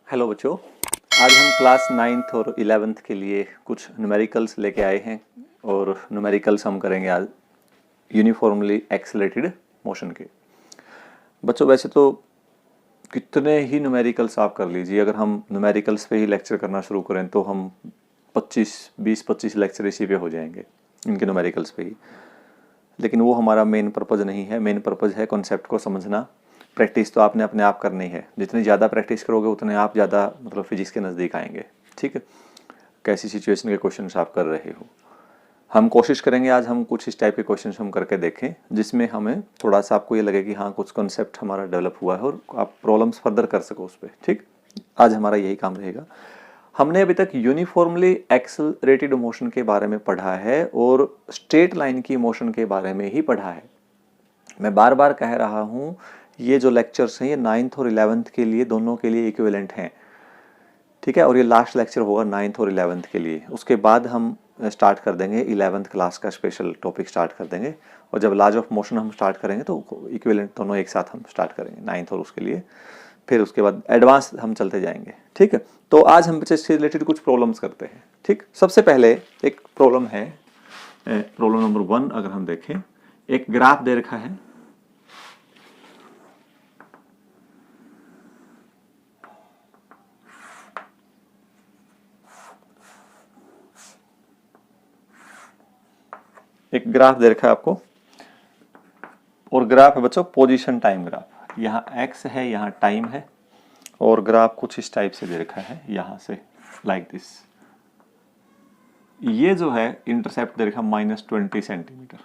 Hello बच्चों, आज हम क्लास 9th और 11th के लिए कुछ न्यूमेरिकल्स लेके आए हैं और न्यूमेरिकल्स हम करेंगे आज यूनिफॉर्मली एक्सेलरेटेड मोशन के। बच्चों वैसे तो कितने ही न्यूमेरिकल्स आप कर लीजिए, अगर हम न्यूमेरिकल्स पे ही लेक्चर करना शुरू करें तो हम 20-25 लेक्चर इसी पे हो जाएंगे, इनके न्यूमेरिकल्स पे ही। लेकिन वो हमारा मेन पर्पज़ नहीं है। मेन पर्पज़ है कॉन्सेप्ट को समझना। प्रैक्टिस तो आपने अपने आप करनी है, जितनी ज़्यादा प्रैक्टिस करोगे उतने आप ज़्यादा मतलब फिजिक्स के नज़दीक आएंगे। ठीक है, कैसी सिचुएशन के क्वेश्चंस आप कर रहे हो। हम कोशिश करेंगे आज हम कुछ इस टाइप के क्वेश्चंस हम करके देखें जिसमें हमें थोड़ा सा आपको ये लगे कि हाँ कुछ कॉन्सेप्ट हमारा डेवलप हुआ है और आप प्रॉब्लम्स फर्दर कर सको उस पर। ठीक, आज हमारा यही काम रहेगा। हमने अभी तक यूनिफॉर्मली एक्सेलरेटेड मोशन के बारे में पढ़ा है और स्ट्रेट लाइन की मोशन के बारे में ही पढ़ा है। मैं बार बार कह रहा हूँ, ये जो लेक्चर्स हैं ये 9th और 11th के लिए दोनों के लिए इक्विवेलेंट हैं। ठीक है, और ये लास्ट लेक्चर होगा 9th और 11th के लिए। उसके बाद हम स्टार्ट कर देंगे 11th क्लास का स्पेशल टॉपिक स्टार्ट कर देंगे, और जब लॉज ऑफ मोशन हम स्टार्ट करेंगे तो इक्विवेलेंट दोनों एक साथ हम स्टार्ट करेंगे 9th और उसके लिए। फिर उसके बाद एडवांस हम चलते जाएंगे। ठीक है, तो आज हम बच्चे से रिलेटेड कुछ प्रॉब्लम्स करते हैं। ठीक, सबसे पहले एक प्रॉब्लम है, प्रॉब्लम नंबर 1। अगर हम देखें, एक ग्राफ दे रखा है, एक ग्राफ दे रखा है आपको, और ग्राफ है बच्चों पोजीशन टाइम ग्राफ। यहाँ एक्स है, यहाँ टाइम है, और ग्राफ कुछ इस टाइप से दे रखा है, यहाँ से लाइक दिस। ये जो है इंटरसेप्ट दे रखा -20 सेंटीमीटर,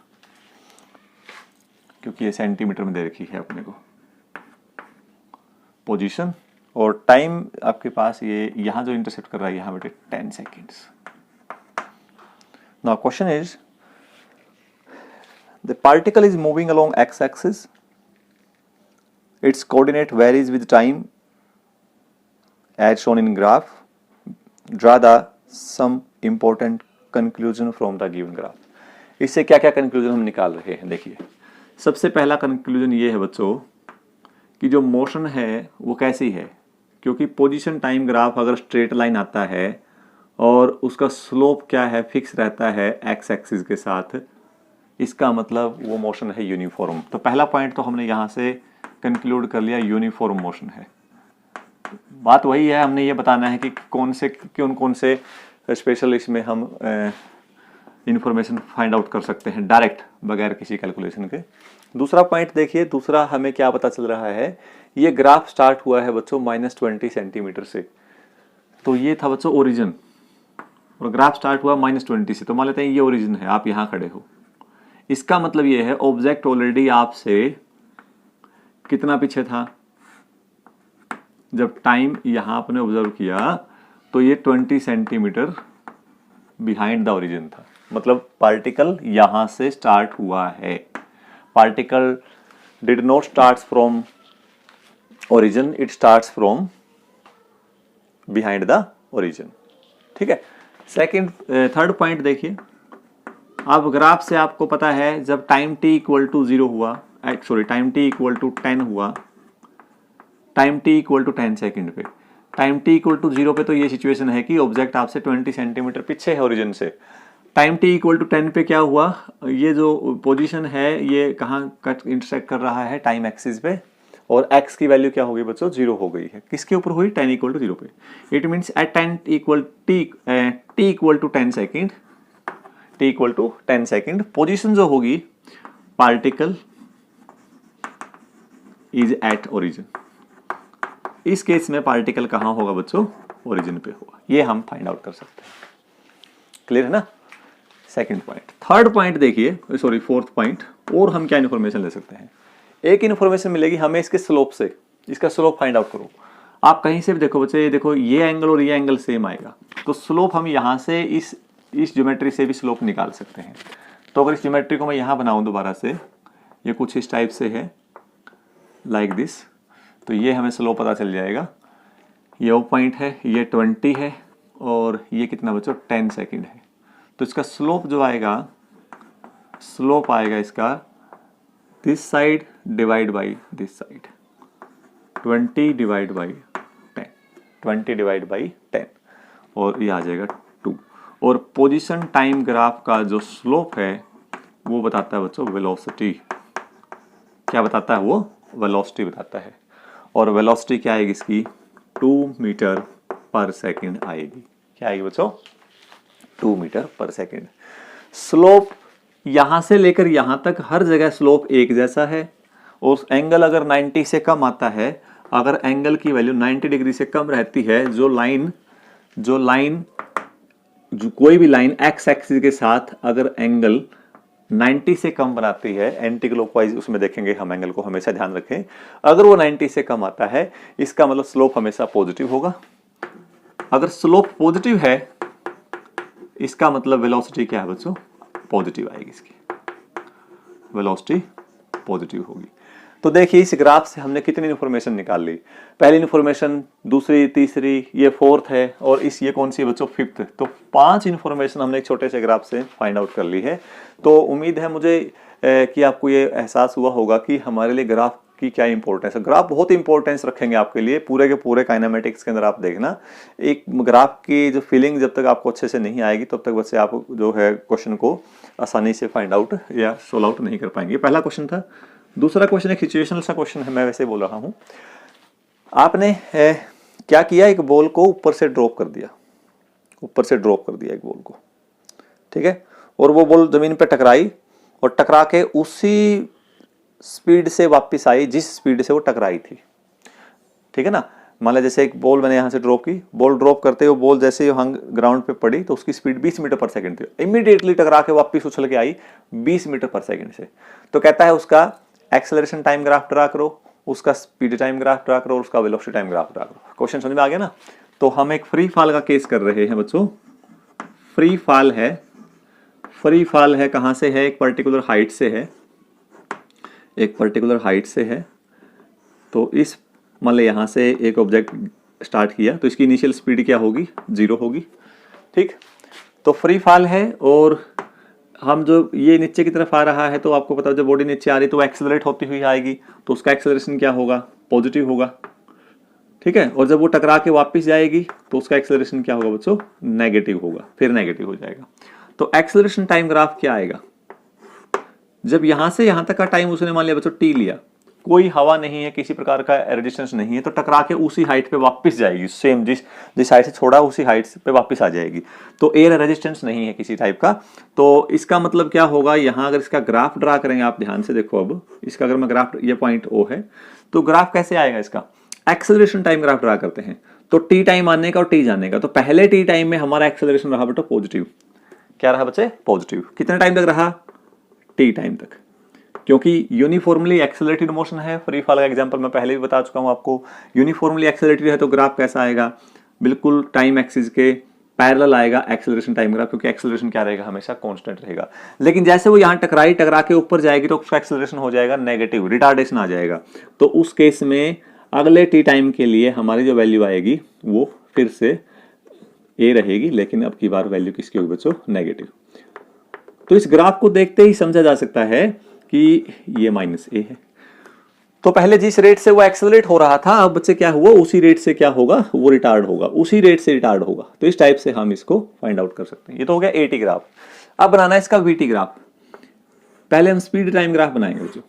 क्योंकि ये सेंटीमीटर में दे रखी है अपने को पोजीशन, और टाइम आपके पास ये यहाँ जो इंटरसेप्ट कर रहा है यहाँ बेटे 10 seconds. Now question is, the particle is moving along x-axis, its coordinate varies with time as shown in graph, draw the some important conclusion from the given graph। इससे क्या क्या कंक्लूजन हम निकाल रहे हैं। देखिए, सबसे पहला कंक्लूजन ये है बच्चों कि जो मोशन है वो कैसी है, क्योंकि पोजीशन टाइम ग्राफ अगर स्ट्रेट लाइन आता है और उसका स्लोप क्या है, फिक्स रहता है एक्स एक्सिस के साथ, इसका मतलब वो मोशन है यूनिफॉर्म। तो पहला पॉइंट तो हमने यहाँ से कंक्लूड कर लिया, यूनिफॉर्म मोशन है। बात वही है, हमने ये बताना है कि कौन से स्पेशल इसमें हम इंफॉर्मेशन फाइंड आउट कर सकते हैं डायरेक्ट बगैर किसी कैलकुलेशन के। दूसरा पॉइंट देखिए, दूसरा हमें क्या पता चल रहा है, ये ग्राफ स्टार्ट हुआ है बच्चों -20 सेंटीमीटर से। तो ये था बच्चों ओरिजिन, और ग्राफ स्टार्ट हुआ -20 से। तो मान लेते हैं ये ओरिजिन है, आप यहाँ खड़े हो। इसका मतलब ये है ऑब्जेक्ट ऑलरेडी आपसे कितना पीछे था। जब टाइम यहां आपने ऑब्जर्व किया तो ये 20 सेंटीमीटर बिहाइंड द ओरिजिन था। मतलब पार्टिकल यहां से स्टार्ट हुआ है। Particle did not start from origin, it starts from behind the origin. ठीक है, सेकंड थर्ड पॉइंट देखिए, अब ग्राफ से आपको पता है जब टाइम t इक्वल टू 0 हुआ, टाइम t इक्वल टू 10 हुआ, time t equal to 10 second पे, टाइम t इक्वल टू 0 पे, तो ये सिचुएशन है कि ऑब्जेक्ट आपसे 20 सेंटीमीटर पीछे है ओरिजिन से। टाइम t इक्वल टू 10 पे क्या हुआ, ये जो पोजीशन है ये कहाँ कट इंटरसेक्ट कर रहा है, टाइम एक्सिस पे, और x की वैल्यू क्या हो गई बच्चों, 0 हो गई है। किसके ऊपर हुई, 10 इक्वल टू 0 पे। It means at t equal to 10 second, t equal to 10 second, position जो होगी पार्टिकल इज एट ओरिजिन। इस केस में पार्टिकल कहां होगा बच्चों, ओरिजिन पे होगा। ये हम फाइंड आउट कर सकते हैं। क्लियर है ना, सेकंड पॉइंट। थर्ड पॉइंट देखिए, सॉरी फोर्थ पॉइंट, और हम क्या इन्फॉर्मेशन ले सकते हैं। एक इन्फॉर्मेशन मिलेगी हमें इसके स्लोप से, इसका स्लोप फाइंड आउट करो। आप कहीं से भी देखो बच्चे, देखो ये एंगल और ये एंगल सेम आएगा, तो स्लोप हम यहां से इस ज्योमेट्री से भी स्लोप निकाल सकते हैं। तो अगर इस ज्योमेट्री को मैं यहाँ बनाऊँ दोबारा से, ये कुछ इस टाइप से है लाइक दिस, तो ये हमें स्लोप पता चल जाएगा। ये वो पॉइंट है, ये 20 है, और ये कितना बच्चों 10 सेकेंड है। तो इसका स्लोप जो आएगा, स्लोप आएगा इसका this side divide by this side, 20 divide by 10। 20 divide by 10 और ये आ जाएगा 2। और पोजीशन टाइम ग्राफ का जो स्लोप है वो बताता है बच्चों वेलोसिटी। क्या बताता है वो? वेलोसिटी बताता है। और वेलोसिटी क्या आएगी इसकी? 2 मीटर पर सेकंड आएगी। क्या आएगी बच्चों? 2 मीटर पर सेकंड। स्लोप यहां से लेकर यहां तक हर जगह स्लोप एक जैसा है। और एंगल अगर 90 से कम आता है, अगर एंगल की वैल्यू 90 डिग्री से कम रहती है, जो कोई भी लाइन एक्स एक्सिस के साथ अगर एंगल 90 से कम बनाती है, एंटी क्लॉकवाइज उसमें देखेंगे हम एंगल को, हमेशा ध्यान रखें। अगर वो 90 से कम आता है, इसका मतलब स्लोप हमेशा पॉजिटिव होगा। अगर स्लोप पॉजिटिव है, इसका मतलब वेलोसिटी क्या है बच्चों? पॉजिटिव आएगी। इसकी वेलोसिटी पॉजिटिव होगी। तो देखिए इस ग्राफ से हमने कितनी इन्फॉर्मेशन निकाल ली। पहली इन्फॉर्मेशन, दूसरी, तीसरी, ये फोर्थ है, और ये कौन सी है बच्चों? फिफ्थ। तो 5 इन्फॉर्मेशन हमने एक छोटे से ग्राफ से फाइंड आउट कर ली है। तो उम्मीद है मुझे कि आपको ये एहसास हुआ होगा कि हमारे लिए ग्राफ की क्या इंपॉर्टेंस है। ग्राफ बहुत इंपॉर्टेंस रखेंगे आपके लिए पूरे के पूरे काइनेमेटिक्स के अंदर। आप देखना, एक ग्राफ की जो फीलिंग जब तक आपको अच्छे से नहीं आएगी तब तक बच्चे आप जो है क्वेश्चन को आसानी से फाइंड आउट या सोल्व आउट नहीं कर पाएंगे। पहला क्वेश्चन था। दूसरा क्वेश्चन एक सिचुएशनल सा क्वेश्चन है, मैं वैसे बोल रहा हूं। आपने क्या किया? एक बॉल को ऊपर से ड्रॉप कर दिया, एक बॉल को, ठीक है। और वो बॉल जमीन पे टकराई और टकरा के उसी स्पीड से वापस आई जिस स्पीड से वो टकराई थी, ठीक है ना। मान लिया जैसे एक बॉल मैंने यहां से ड्रॉप की, बॉल ड्रॉप करते हुए बॉल जैसे ग्राउंड पे पड़ी तो उसकी स्पीड 20 मीटर पर सेकंड थी। इमीडिएटली टकरा के वापस उछल के आई 20 मीटर पर सेकंड से। तो कहता है उसका एक्सेलरेशन टाइम ग्राफ ड्रा करो, उसका स्पीड टाइम ग्राफ ड्रा करो, उसका वेलोसिटी टाइम ग्राफ ड्रा करो। क्वेश्चन समझ में आ गया ना। तो हम एक फ्री फॉल का केस कर रहे हैं बच्चों। फ्री फॉल है कहां से है? एक पर्टिकुलर हाइट से है। तो इस मान ली यहां से एक ऑब्जेक्ट स्टार्ट किया तो इसकी इनिशियल स्पीड क्या होगी? 0 होगी, ठीक। तो फ्री फॉल है और हम जो ये नीचे की तरफ आ रहा है, तो आपको पता है जब बॉडी नीचे आ रही है तो एक्सेलरेट होती हुई आएगी, तो उसका एक्सेलरेशन क्या होगा? पॉजिटिव होगा, ठीक है। और जब वो टकरा के वापस जाएगी तो उसका एक्सेलरेशन क्या होगा बच्चों? नेगेटिव होगा, फिर नेगेटिव हो जाएगा। तो एक्सेलरेशन टाइम ग्राफ क्या आएगा? जब यहां से यहां तक का टाइम उसने मान लिया बच्चों t लिया, कोई हवा नहीं है, किसी प्रकार का रेजिस्टेंस नहीं है, तो टकरा के उसी हाइट पे वापस जाएगी, सेम जिस हाइट से छोड़ा उसी हाइट पे वापस आ जाएगी। तो एयर रेजिस्टेंस नहीं है किसी टाइप का। तो इसका मतलब क्या होगा? यहां अगर इसका ग्राफ ड्रा करेंगे, आप ध्यान से देखो, अब इसका अगर मैं ग्राफ, ये पॉइंट O है, तो ग्राफ कैसे आएगा इसका? एक्सेलरेशन टाइम ग्राफ ड्रा करते हैं। तो टी टाइम आने का और टी जाने का। तो पहले टी टाइम में हमारा एक्सेलरेशन रहा बेटा पॉजिटिव। क्या रहा बच्चे? पॉजिटिव। कितने टाइम तक रहा? टी टाइम तक, क्योंकि यूनिफॉर्मली एक्सेलरेटेड मोशन है। फ्री फॉल का एग्जांपल मैं पहले भी बता चुका हूं आपको। यूनिफॉर्मली एक्सेलरेटेड है तो ग्राफ कैसा आएगा? बिल्कुल टाइम एक्सिस के पैरेलल आएगा एक्सेलरेशन टाइम ग्राफ, क्योंकि एक्सेलरेशन क्या रहेगा? हमेशा कांस्टेंट रहेगा। लेकिन जैसे वो यहां टकरा के ऊपर जाएगी तो उसका एक्सेलरेशन हो जाएगा नेगेटिव, रिटार्डेशन आ जाएगा। तो उस केस में अगले टी टाइम के लिए हमारी जो वैल्यू आएगी वो फिर से ए रहेगी, लेकिन अब की बार वैल्यू किसकी होगी बच्चों? नेगेटिव। तो इस ग्राफ को देखते ही समझा जा सकता है कि ये -a है। तो पहले जिस रेट से वो एक्सेलरेट हो रहा था, अब बच्चे क्या हुआ? उसी रेट से क्या होगा? वो रिटार्ड होगा, उसी रेट से रिटार्ड होगा। तो इस टाइप से हम इसको फाइंड आउट कर सकते हैं। ये तो हो गया AT ग्राफ। अब बनाना है इसका VT ग्राफ। पहले हम स्पीड टाइम ग्राफ बनाएंगे बच्चों।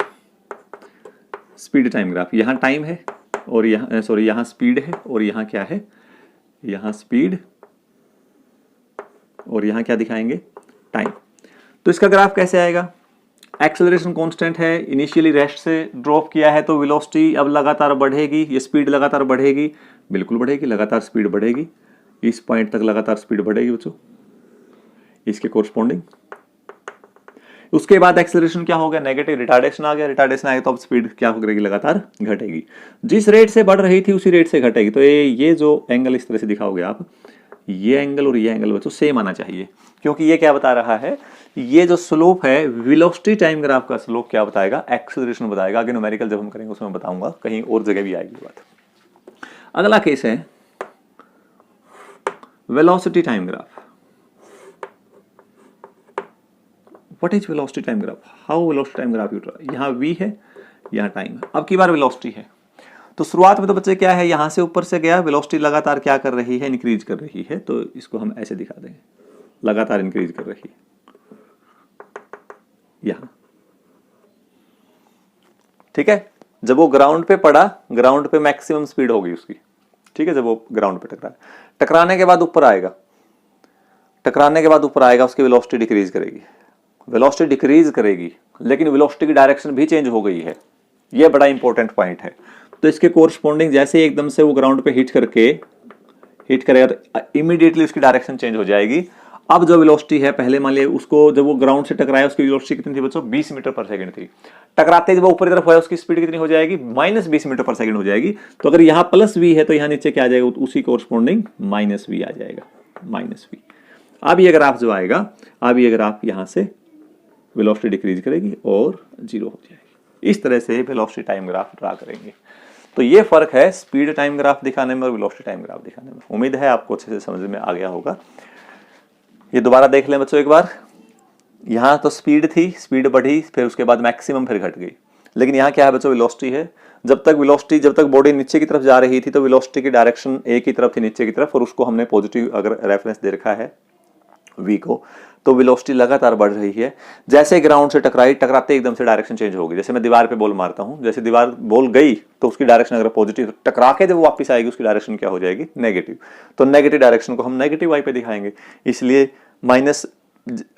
स्पीड टाइम ग्राफ, यहां टाइम है और यहां स्पीड है, और यहां क्या है? यहां स्पीड, और यहां क्या दिखाएंगे? टाइम। तो इसका ग्राफ कैसे आएगा? एक्सेलरेशन कांस्टेंट है, इनिशियली रेस्ट से ड्रॉप किया है, तो वेलोसिटी अब लगातार बढ़ेगी, ये स्पीड लगातार बढ़ेगी, बिल्कुल बढ़ेगी, लगातार स्पीड बढ़ेगी, इस पॉइंट तक लगातार स्पीड बढ़ेगी बच्चों, इसके कोरस्पॉन्डिंग। उसके बाद एक्सेलरेशन क्या हो गया? नेगेटिव, रिटार्डेशन आ गया। रिटार्डेशन आएगा तो अब स्पीड क्या हो करेगी? लगातार घटेगी। जिस रेट से बढ़ रही थी उसी रेट से घटेगी। तो ये जो एंगल इस तरह से दिखाओगे आप, ये एंगल और ये एंगल बच्चों सेम आना चाहिए, क्योंकि ये क्या बता रहा है? ये जो स्लोप है, वेलोसिटी टाइम ग्राफ का स्लोप क्या बताएगा? एक्सेलरेशन बताएगा। आगे न्यूमेरिकल जब हम करेंगे उसमें बताऊंगा, कहीं और जगह भी आएगी बात। अगला केस है velocity time graph. What is velocity time graph? How velocity time graph you draw? यहां v है, यहां टाइम है। अब की बार वेलोसिटी है, तो शुरुआत में तो बच्चे क्या है, यहां से ऊपर से गया, वेलोसिटी लगातार क्या कर रही है, इंक्रीज कर रही है। तो इसको हम ऐसे दिखा देंगे, लगातार इंक्रीज कर रही है यहां, ठीक है। जब वो ग्राउंड पे पड़ा, ग्राउंड पे मैक्सिमम स्पीड होगी उसकी, ठीक है। जब वो ग्राउंड पे टकराए, टकराने के बाद ऊपर आएगा, टकराने के बाद ऊपर आएगा, उसकी वेलोसिटी डिक्रीज करेगी, वेलोसिटी डिक्रीज करेगी, लेकिन वेलोसिटी की डायरेक्शन भी चेंज हो गई है। ये बड़ा इंपॉर्टेंट पॉइंट है। तो इसके कोरस्पॉन्डिंग जैसे एकदम से वो ग्राउंड पे हिट करेगा तो इमीडिएटली उसकी डायरेक्शन चेंज हो जाएगी। अब जो वेलोसिटी है, पहले मान लिया उसको जब वो ग्राउंड से टकराया, उसकी वेलोसिटी कितनी थी बच्चों, 20 मीटर पर सेकंड थी। टकराते जब वो ऊपर की तरफ हुआ, उसकी स्पीड कितनी हो जाएगी, -20 मीटर पर सेकंड हो जाएगी। तो अगर यहाँ +v है तो यहाँ नीचे क्या आ जाएगा, उसी कोरस्पॉन्डिंग -v आ जाएगा, -v। अब ये ग्राफ जो आएगा, अब ये ग्राफ यहाँ से वेलोसिटी डिक्रीज करेगी और 0 हो जाएगी। इस तरह से वेलोसिटी टाइम ग्राफ ड्रा करेंगे। तो ये फर्क है स्पीड टाइम ग्राफ दिखाने में और वेलोसिटी टाइम ग्राफ दिखाने में। उम्मीद है आपको अच्छे से समझ में आ गया होगा। ये दोबारा देख लें बच्चों एक बार। यहाँ तो स्पीड थी, स्पीड बढ़ी, फिर उसके बाद मैक्सिमम फिर घट गई। लेकिन यहाँ क्या है बच्चों, वेलोसिटी है। जब तक बॉडी नीचे की तरफ जा रही थी तो वेलोसिटी की डायरेक्शन एक ही तरफ थी, नीचे की तरफ, और उसको हमने पॉजिटिव अगर रेफरेंस दे रखा है v को, तो वेलोसिटी लगातार बढ़ रही है। जैसे ग्राउंड से टकराई, टकराते एकदम से डायरेक्शन चेंज होगी। जैसे मैं दीवार पे बॉल मारता हूं, जैसे दीवार बॉल गई तो उसकी डायरेक्शन अगर पॉजिटिव, टकरा के जब वापस आएगी उसकी डायरेक्शन क्या हो जाएगी, नेगेटिव। तो नेगेटिव डायरेक्शन को हम नेगेटिव वाई पे दिखाएंगे। इसलिए माइनस,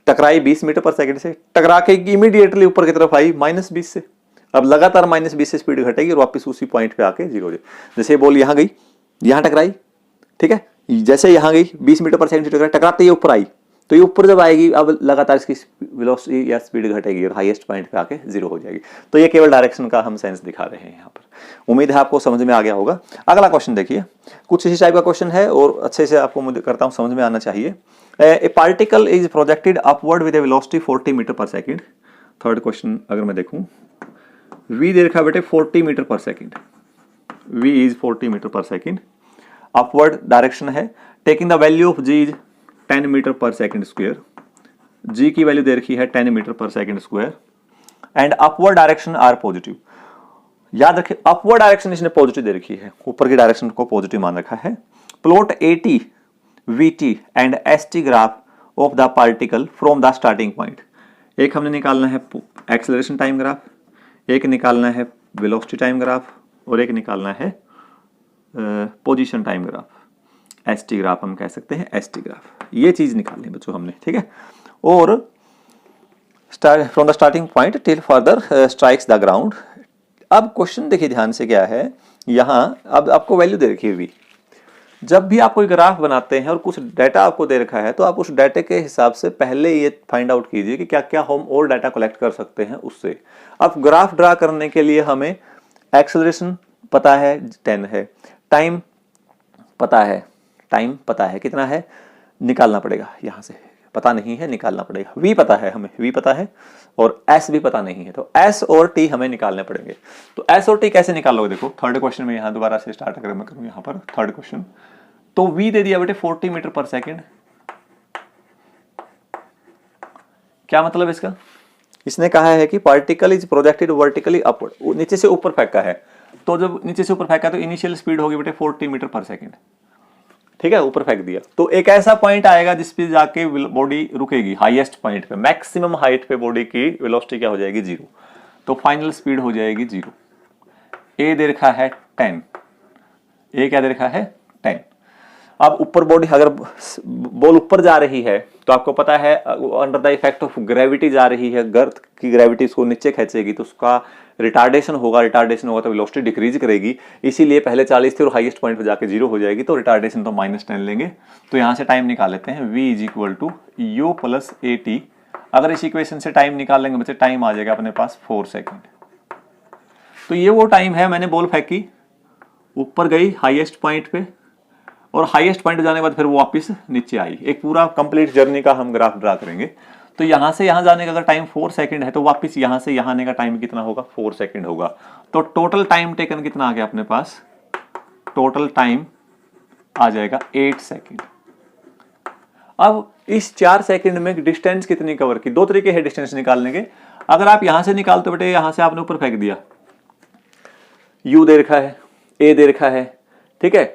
टकराई 20 मीटर पर सेकंड से, टकरा के इमीडिएटली ऊपर की तरफ आई -20 से। अब लगातार -20 से स्पीड घटेगी और वापस उसी पॉइंट पे आके 0 हो जाए। जैसे बॉल यहाँ गई, यहाँ टकराई, ठीक है, जैसे यहाँ गई 20 मीटर पर सेकंड से टकराते ही ऊपर आई, तो ये ऊपर जब आएगी अब लगातार इसकी वेलोसिटी या स्पीड घटेगी और हाईएस्ट पॉइंट पे आके 0 हो जाएगी। तो ये केवल डायरेक्शन का हम सेंस दिखा रहे हैं यहाँ पर। उम्मीद है आपको समझ में आ गया होगा। अगला क्वेश्चन देखिए, कुछ इसी टाइप का क्वेश्चन है और अच्छे से आपको मुझे करता हूँ समझ में आना चाहिए। A particle is projected upward with a velocity 40 metre per second. Third question अगर मैं देखूं, v दे रखा बेटे 40 metre per second, v is 40 metre per second, upward direction है। Taking the value of g is 10 metre per second square, g की value दे रखी है 10 metre per second square, and upward direction are positive. याद रखें upward direction इसने positive दे रखी है, ऊपर की डायरेक्शन को पॉजिटिव मान रखा है। Plot AT, VT and ST graph of the particle from the starting point. एक हमने निकालना है एक्सेलरेशन टाइम ग्राफ, एक निकालना है वेलोसिटी टाइम ग्राफ, और एक निकालना है position time graph, ST graph हम कह सकते हैं, ST ग्राफ। ये चीज निकालनी बच्चों हमने, ठीक है। और from the starting point till further strikes the ground. अब क्वेश्चन देखिए ध्यान से क्या है, यहां अब आपको वैल्यू दे रखी है v। जब भी आप कोई ग्राफ बनाते हैं और कुछ डाटा आपको दे रखा है, तो आप उस डाटा के हिसाब से पहले ये फाइंड आउट कीजिए कि क्या क्या हम और डाटा कलेक्ट कर सकते हैं उससे। अब ग्राफ ड्रा करने के लिए हमें एक्सेलरेशन पता है 10 है, टाइम पता है कितना है, निकालना पड़ेगा, यहां से पता नहीं है निकालना पड़ेगा। v पता है हमें, v पता है, और s भी पता नहीं है, तो s और t हमें निकालने पड़ेंगे। तो s और t कैसे निकालोगे, देखो थर्ड क्वेश्चन में यहां दोबारा से स्टार्ट अगर मैं करूं यहां पर थर्ड क्वेश्चन, तो v दे दिया बेटे 40 मीटर पर सेकंड। क्या मतलब इसका, इसने कहा है कि particle is projected vertically upward, नीचे से ऊपर फेंका है। तो जब नीचे से ऊपर फेंका तो इनिशियल स्पीड होगी बेटे 40 मीटर पर सेकंड, ठीक है, ऊपर फेंक दिया। तो एक ऐसा पॉइंट आएगा जिस पे जाके बॉडी रुकेगी, हाईएस्ट पॉइंट पे, मैक्सिमम हाइट पे बॉडी की वेलोसिटी क्या हो जाएगी 0। तो फाइनल स्पीड हो जाएगी 0। ए दे रखा है 10, ए क्या दे रखा है 10। अब ऊपर बॉडी अगर बॉल ऊपर जा रही है तो आपको पता है under the effect of gravity जा रही है, गर्थ की ग्रेविटी उसको नीचे खींचेगी, तो उसका रिटार्डेशन होगा तो वेलोसिटी डिक्रीज करेगी। इसीलिए पहले 40 थी और हाईएस्ट पॉइंट पे जाके 0 हो जाएगी, तो रिटार्डेशन तो -10 लेंगे। तो यहां से टाइम निकाल लेते हैं, v is equal to u plus AT। अगर इस इक्वेशन से टाइम निकाल लेंगे बच्चे, टाइम आ जाएगा अपने पास 4 सेकेंड। तो ये वो टाइम है, मैंने बॉल फेंकी, ऊपर गई हाईएस्ट पॉइंट पे, और हाईएस्ट पॉइंट जाने के बाद फिर वो वापस नीचे आई। एक पूरा कंप्लीट जर्नी का हम ग्राफ ड्रा करेंगे। तो यहां से यहां जाने का अगर टाइम 4 सेकंड है, तो वापस यहां से यहां आने का टाइम कितना होगा, 4 सेकंड होगा। तो टोटल टाइम टेकन कितना आ गया अपने पास, टोटल टाइम आ जाएगा 8 सेकंड। अब इस 4 सेकंड में डिस्टेंस कितनी कवर की, दो तरीके हैं डिस्टेंस निकालने के। अगर आप यहां से निकालते बेटे, यहां से आपने ऊपर फेंक दिया, u दे रखा है, ए दे रखा है, ठीक है।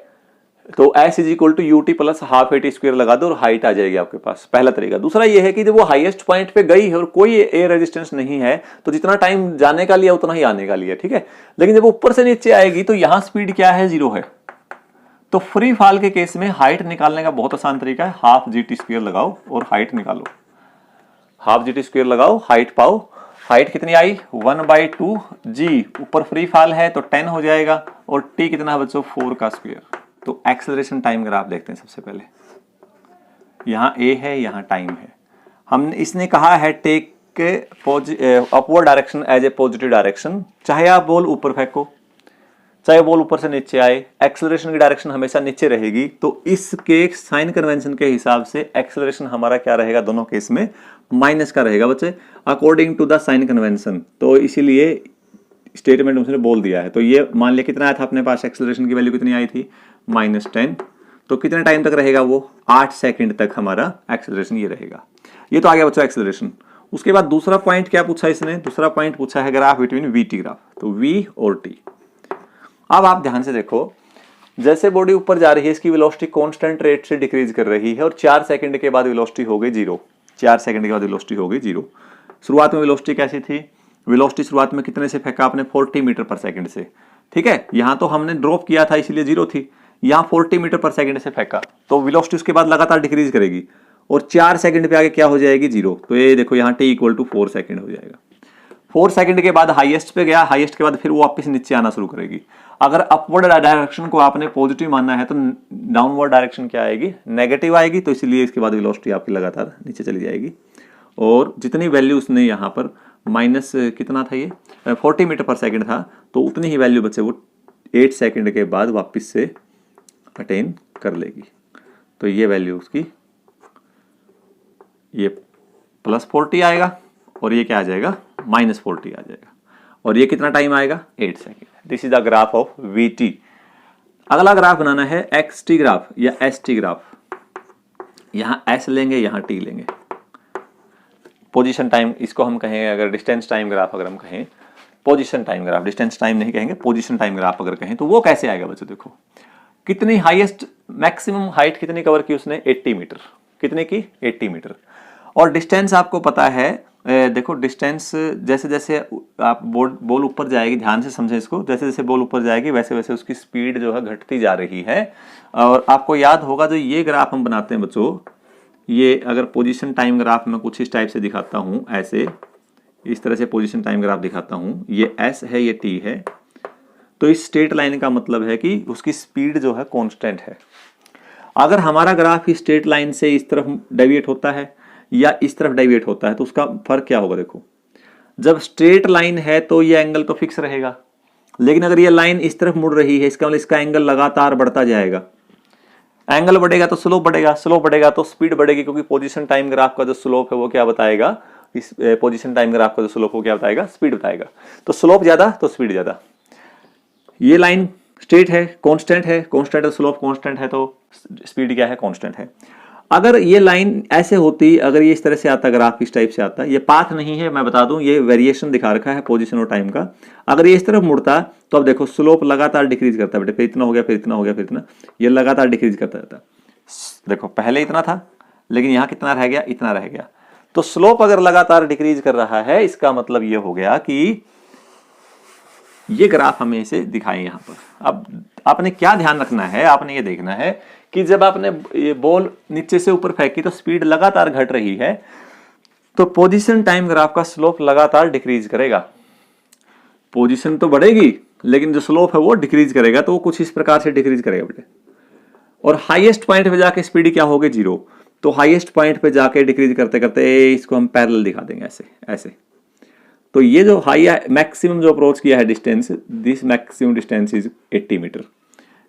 तो s is equal to u t plus half a t square लगा दो और हाइट आ जाएगी आपके पास, पहला तरीका। दूसरा ये है कि जब वो हाईएस्ट पॉइंट पे गई है और कोई ए रेजिस्टेंस नहीं है तो जितना टाइम जाने का लिया उतना ही आने का लिया, ठीक है। लेकिन जब ऊपर से नीचे आएगी तो यहां स्पीड क्या है, 0 है। तो फ्री फॉल के केस में हाइट निकालने का बहुत आसान तरीका है, हाफ जी टी स्क्वायर लगाओ और हाइट निकालो। हाफ जी टी स्क्वायर लगाओ, हाइट पाओ। हाइट कितनी आई, 1/2 जी। ऊपर फ्री फॉल है तो 10 हो जाएगा और टी कितना बच्चों, 4 का स्क्वायर। तो एक्सेलरेशन टाइम ग्राफ देखते हैं सबसे पहले। यहां ए है, यहां टाइम है। हमने इसने कहा है take upward direction as a positive direction. चाहे आप बॉल ऊपर फेंको, चाहे बॉल ऊपर से नीचे आए, एक्सेलरेशन की डायरेक्शन हमेशा नीचे रहेगी। तो इसके साइन कन्वेंशन के हिसाब से एक्सेलरेशन हमारा क्या रहेगा, दोनों केस में माइनस का रहेगा बच्चे, according to the sign convention. तो इसीलिए स्टेटमेंट उसने बोल दिया है। तो ये मान लिया कितना आया था अपने पास, एक्सेलरेशन की वैल्यू कितनी आई थी, -10। तो कितने टाइम तक रहेगा वो, 8 सेकंड तक हमारा एक्सेलरेशन ये रहेगा। ये तो आ गया बच्चों एक्सेलरेशन। उसके बाद दूसरा पॉइंट क्या पूछा इसने, दूसरा पॉइंट पूछा है graph between we T graph. तो वी और टी। अब आप ध्यान से देखो, जैसे बॉडी ऊपर जा रही है इसकी वेलोसिटी कांस्टेंट रेट से डिक्रीज कर रही है और 4 सेकंड के बाद वेलोसिटी हो गई 0। 4 सेकंड के बाद वेलोसिटी हो गई 0। शुरुआत में वेलोसिटी कैसी थी, वेलोसिटी शुरुआत में कितने से फेंका आपने, 40 मीटर पर सेकंड से, ठीक है। यहां तो हमने ड्रॉप किया था इसीलिए 0 थी, यहां 40 मीटर पर सेकंड से फेंका तो वेलोसिटी उसके बाद लगातार डिक्रीज करेगी और 4 सेकंड पे आगे क्या हो जाएगी, 0। तो ये देखो यहाँ t इक्वल टू 4 सेकंड हो जाएगा। 4 सेकंड के बाद हाईएस्ट पे गया, हाईएस्ट के बाद फिर वो वापस नीचे आना शुरू करेगी। अगर अपवर्ड डायरेक्शन को आपने पॉजिटिव मानना है तो डाउनवर्ड डायरेक्शन क्या आएगी, नेगेटिव आएगी। तो इसलिए इसके बाद वेलोसिटी आपकी लगातार नीचे चली जाएगी और जितनी वैल्यू उसने यहाँ पर माइनस कितना था, ये 40 मीटर पर सेकंड था, तो उतनी ही वैल्यू बच्चे वो 8 सेकंड के बाद वापस से अटेन कर लेगी। तो ये वैल्यू उसकी ये +40 आएगा और ये क्या आ जाएगा, -40 आ जाएगा। और ये कितना टाइम आएगा, 8 second. This is the graph of we T. अगला ग्राफ बनाना है एक्स टी ग्राफ या एस टी ग्राफ। यहां एस लेंगे, यहां टी लेंगे। पोजीशन टाइम इसको हम कहेंगे, अगर डिस्टेंस टाइम ग्राफ अगर हम कहें, position time graph, distance time नहीं कहेंगे, पोजीशन टाइम ग्राफ अगर कहें तो वो कैसे आएगा बच्चों। देखो कितनी हाईएस्ट मैक्सिमम हाइट कितनी कवर की उसने, 80 मीटर। कितने की, 80 मीटर। और डिस्टेंस आपको पता है, देखो डिस्टेंस जैसे जैसे आप बॉल ऊपर जाएगी, ध्यान से समझें इसको, जैसे जैसे बॉल ऊपर जाएगी वैसे वैसे उसकी स्पीड जो है घटती जा रही है। और आपको याद होगा जो ये ग्राफ हम बनाते हैं बच्चों, ये अगर पोजीशन टाइम ग्राफ में कुछ इस टाइप से दिखाता हूं, ऐसे इस तरह से पोजीशन टाइम ग्राफ दिखाता हूं, ये एस है, ये टी है। तो इस स्ट्रेट लाइन का मतलब है कि उसकी स्पीड जो है कांस्टेंट है। अगर हमारा ग्राफ इस स्ट्रेट लाइन से इस तरफ डेविएट होता है या इस तरफ डेविएट होता है तो उसका फर्क क्या होगा। देखो जब स्ट्रेट लाइन है तो ये एंगल तो फिक्स रहेगा, लेकिन अगर ये लाइन इस तरफ मुड़ रही है इसका मतलब इसका एंगल लगातार बढ़ता जाएगा। एंगल बढ़ेगा तो स्लोप बढ़ेगा, स्लोप बढ़ेगा तो स्पीड बढ़ेगी, क्योंकि पोजीशन टाइम ग्राफ का जो स्लोप है वो क्या बताएगा, इस पोजीशन टाइम ग्राफ का जो स्लोप वो क्या बताएगा, स्पीड बताएगा। तो स्लोप ज्यादा तो स्पीड ज्यादा। ये लाइन स्ट्रेट है, कांस्टेंट है, कांस्टेंट स्लोप कांस्टेंट है तो स्पीड क्या है, कांस्टेंट है। अगर ये लाइन ऐसे होती, अगर ये इस तरह से आता, ग्राफ इस टाइप से आता, ये पाथ नहीं है, मैं बता दूं ये वेरिएशन दिखा रखा है पोजीशन और टाइम का। अगर ये इस तरफ मुड़ता तो अब देखो स्लोप लगातार डिक्रीज करता है बेटे, फिर इतना हो गया, फिर इतना हो गया, फिर इतना, ये लगातार डिक्रीज करता रहता। देखो पहले इतना था लेकिन यहाँ कितना रह गया, इतना रह गया। तो स्लोप अगर लगातार डिक्रीज कर रहा है इसका मतलब ये हो गया कि ये ग्राफ हमें इसे दिखाएं यहां पर। अब आपने क्या ध्यान रखना है, आपने ये देखना है कि जब आपने ये बॉल नीचे से ऊपर फेंकी तो स्पीड लगातार घट रही है, तो पोजीशन टाइम ग्राफ का स्लोप लगातार डिक्रीज करेगा। पोजीशन तो बढ़ेगी लेकिन जो स्लोप है वो डिक्रीज करेगा। तो वो कुछ इस प्रकार से डिक्रीज करेगा बेटे। और हाईएस्ट पॉइंट पे जाके स्पीड क्या होगी, 0। तो हाईएस्ट पॉइंट पे जाके डिक्रीज करते करते इसको हम पैरेलल दिखा देंगे, ऐसे ऐसे। तो ये जो हाई मैक्सिमम जो अप्रोच किया है distance, this maximum distance is 80 metre.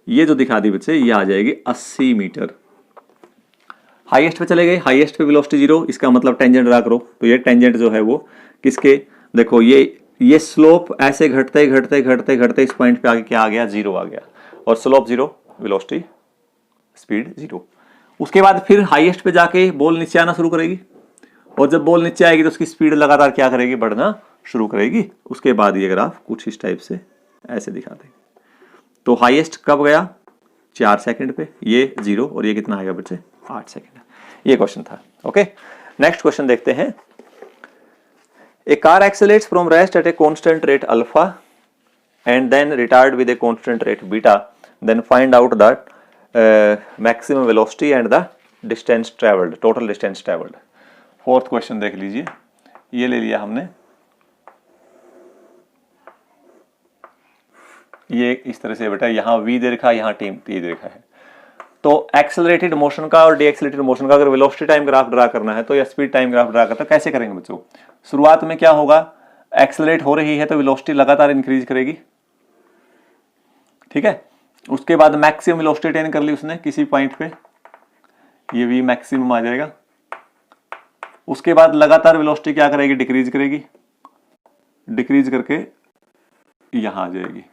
ये जो दिखा दी बच्चे ये आ जाएगी 80 मीटर। हाईएस्ट पे चले गए, हाईएस्ट पे वेलोसिटी 0, इसका मतलब टेंजेंट ड्रा करो। तो ये टेंजेंट जो है वो किसके, देखो ये स्लोप ऐसे घटते घटते घटते घटते इस पॉइंट पे आगे क्या आ गया, 0 आ गया। और स्लोप 0, वेलोसिटी स्पीड 0। उसके बाद फिर हाईएस्ट पे जाके बॉल नीचे आना शुरू करेगी और जब बॉल नीचे आएगी तो उसकी स्पीड लगातार क्या करेगी, बढ़ना शुरू करेगी। उसके बाद ये ग्राफ कुछ इस टाइप से ऐसे दिखा देंगे। तो हाईएस्ट कब गया, 4 सेकंड पे, ये 0 और ये कितना आएगा बच्चे, 8 सेकंड। ये क्वेश्चन था। ओके, नेक्स्ट क्वेश्चन देखते हैं। A car accelerates from rest at a constant rate alpha and then retard with a constant rate beta, then find out the maximum velocity and the distance traveled, total distance traveled। Fourth question देख लीजिए, ये ले लिया हमने, ये इस तरह से बेटा, यहाँ v दे रखा है, यहाँ t दे रखा है। तो एक्सेलरेटेड मोशन का और डीएक्सेलरेटेड मोशन का अगर वेलोसिटी टाइम ग्राफ ड्रा करना है तो या स्पीड टाइम ग्राफ ड्रा करना, कैसे करेंगे बच्चों? शुरुआत में क्या होगा, एक्सेलरेट हो रही है तो वेलोसिटी लगातार इंक्रीज करेगी, ठीक है। उसके बाद मैक्सिमम वेलोसिटी अटेन कर ली उसने किसी पॉइंट पे, ये v मैक्सिमम आ जाएगा। उसके बाद लगातार वेलोसिटी क्या करेगी, डिक्रीज करेगी, डिक्रीज करके यहां आ जाएगी,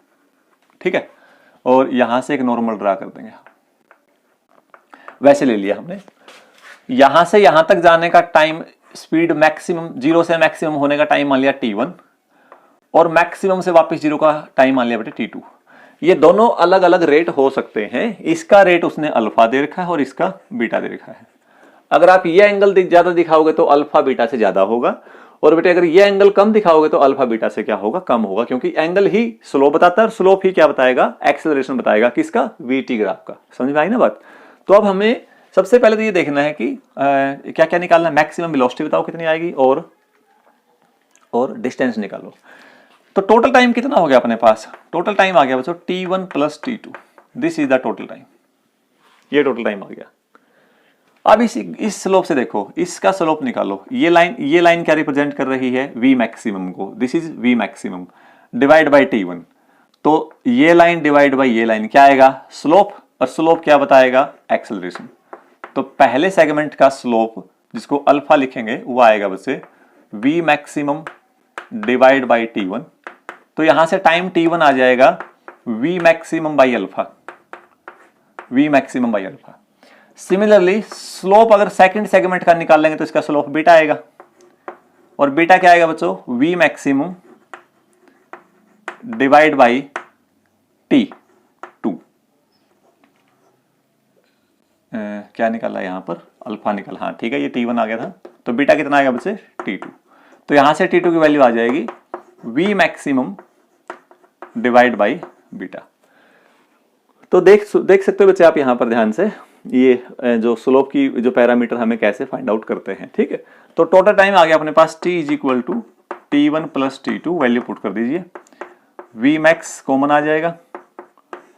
ठीक है। और यहां से एक नॉर्मल ड्रा कर देंगे, वैसे ले लिया हमने। यहां से यहां तक जाने का टाइम, स्पीड मैक्सिमम, 0 से मैक्सिमम होने का टाइम मान लिया t1, और मैक्सिमम से वापस 0 का टाइम मान लिया बेटे t2। ये दोनों अलग अलग रेट हो सकते हैं। इसका रेट उसने अल्फा दे रखा है और इसका बीटा दे रखा है। अगर आप ये एंगल ज्यादा दिखाओगे तो अल्फा बीटा से ज्यादा होगा, और बेटे अगर ये एंगल कम दिखाओगे तो अल्फा बीटा से क्या होगा, कम होगा, क्योंकि एंगल ही स्लोप बताता है और स्लोप ही क्या बताएगा, एक्सेलरेशन बताएगा, किसका, वीटी ग्राफ का। समझ में आई ना बात? तो अब हमें सबसे पहले तो ये देखना है कि क्या क्या निकालना है, मैक्सिमम वेलोसिटी बताओ कितनी आएगी, और डिस्टेंस निकालो। तो टोटल टाइम कितना हो गया अपने पास, टोटल टाइम आ गया बच्चों t1 plus t2, this is the total time, ये टोटल टाइम आ गया। अब इस स्लोप से देखो, इसका स्लोप निकालो। ये लाइन क्या रिप्रेजेंट कर रही है, v मैक्सिमम को, this is v maximum divide by t1। तो ये लाइन डिवाइड बाय ये लाइन क्या आएगा, स्लोप, और स्लोप क्या बताएगा, एक्सेलरेशन। तो पहले सेगमेंट का स्लोप जिसको अल्फा लिखेंगे वो आएगा बच्चे v maximum divide by t1। तो यहां से टाइम t1 आ जाएगा v maximum by alpha, v maximum by alpha. Similarly slope अगर सेकंड सेगमेंट का निकाल लेंगे तो इसका स्लोप बीटा आएगा, और बीटा क्या आएगा बच्चों, v maximum divide by t2। क्या निकाला यहां पर, अल्फा निकला, हाँ ठीक है, ये t1 आ गया था, तो बीटा कितना आएगा बच्चे, t2। तो यहां से t2 की वैल्यू आ जाएगी v maximum divide by beta. तो देख सकते हो बच्चे आप यहां पर ध्यान से, ये जो स्लोप की जो पैरामीटर हमें कैसे फाइंड आउट करते हैं, ठीक है। तो टोटल टाइम आ गया अपने पास t is equal to t1 plus t2, value put कर दीजिए, v मैक्स कॉमन आ जाएगा,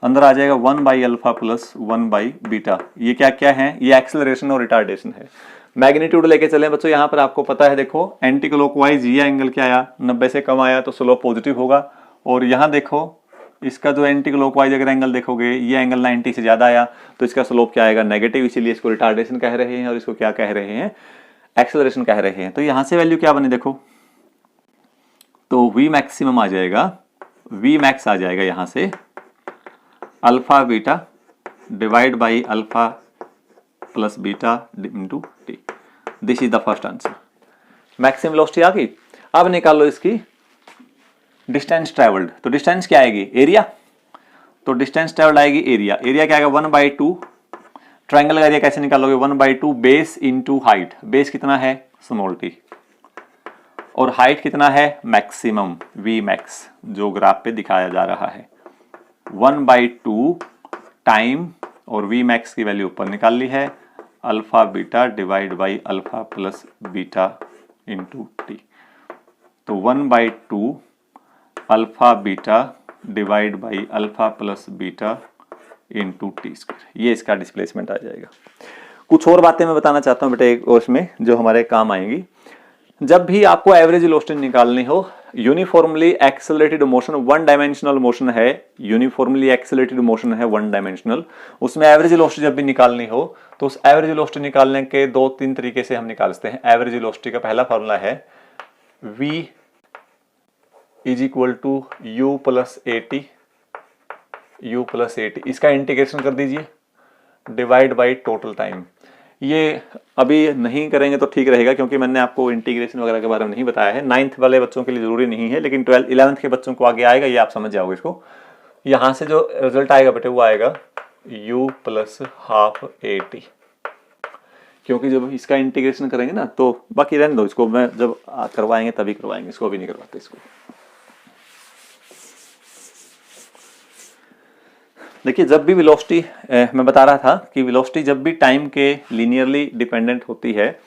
अंदर आ जाएगा 1 by alpha plus 1 by beta. ये क्या क्या है, ये एक्सेलरेशन और रिटार्डेशन है। मैग्नीट्यूड लेके चले बच्चों, यहां पर आपको पता है, देखो एंटी क्लॉकवाइज ये एंगल क्या आया, 90 से कम आया तो स्लोप पॉजिटिव होगा, और यहां देखो इसका जो एंटी क्लॉकवाइज अगर एंगल देखोगे, ये एंगल 90 से ज्यादा आया तो इसका स्लोप क्या आएगा, नेगेटिव, इसीलिए इसको रिटार्डेशन कह रहे हैं और इसको क्या कह रहे हैं, एक्सेलरेशन कह रहे हैं। तो यहां से वैल्यू क्या बनी देखो, तो v मैक्सिमम आ जाएगा, v मैक्स आ जाएगा यहां से alpha beta divide by alpha plus beta into T. This is the first answer. Maximum velocity आ गई। अब निकालो इसकी डिस्टेंस ट्रेवल्ड। तो डिस्टेंस क्या आएगी, एरिया। तो डिस्टेंस ट्रेवल्ड आएगी एरिया, एरिया क्या आएगा 1/2। ट्रायंगल का एरिया कैसे निकालोगे, 1/2 बेस इंटू हाइट। बेस कितना है, स्मॉल टी, और हाइट कितना है, मैक्सिमम, वी मैक्स, जो ग्राफ पे दिखाया जा रहा है। 1/2 टाइम, और वी मैक्स की वैल्यू ऊपर निकाल ली है, alpha beta divide by alpha plus beta into T. तो 1/2 alpha beta divide by alpha plus beta into T square, ये इसका डिस्प्लेसमेंट आ जाएगा। कुछ और बातें मैं बताना चाहता हूं बेटे एक और इसमें जो हमारे काम आएंगी। जब भी आपको एवरेज वेलोसिटी निकालनी हो, uniformly accelerated motion, one dimensional motion है, यूनिफॉर्मली एक्सेलरेटेड मोशन है वन डायमेंशनल, उसमें एवरेज वेलोसिटी जब भी निकालनी हो तो उस एवरेज वेलोसिटी निकालने के 2-3 तरीके से हम निकालते हैं। एवरेज वेलोसिटी का पहला फॉर्मूला है v is equal to u plus a t, इसका इंटीग्रेशन कर दीजिए डिवाइड बाई टोटल टाइम। ये अभी नहीं करेंगे तो ठीक रहेगा, क्योंकि मैंने आपको इंटीग्रेशन वगैरह के बारे में नहीं बताया है। 9th वाले बच्चों के लिए जरूरी नहीं है, लेकिन 11th के बच्चों को आगे आएगा, ये आप समझ जाओगे इसको। यहां से जो रिजल्ट आएगा बेटे वो आएगा u plus half A T, क्योंकि जब इसका इंटीग्रेशन करेंगे ना तो बाकी रहने दो, इसको मैं जब करवाएंगे तभी करवाएंगे, इसको भी नहीं करवाते इसको। देखिए जब भी वेलोसिटी, मैं बता रहा था कि वेलोसिटी जब भी टाइम के लीनियरली डिपेंडेंट होती है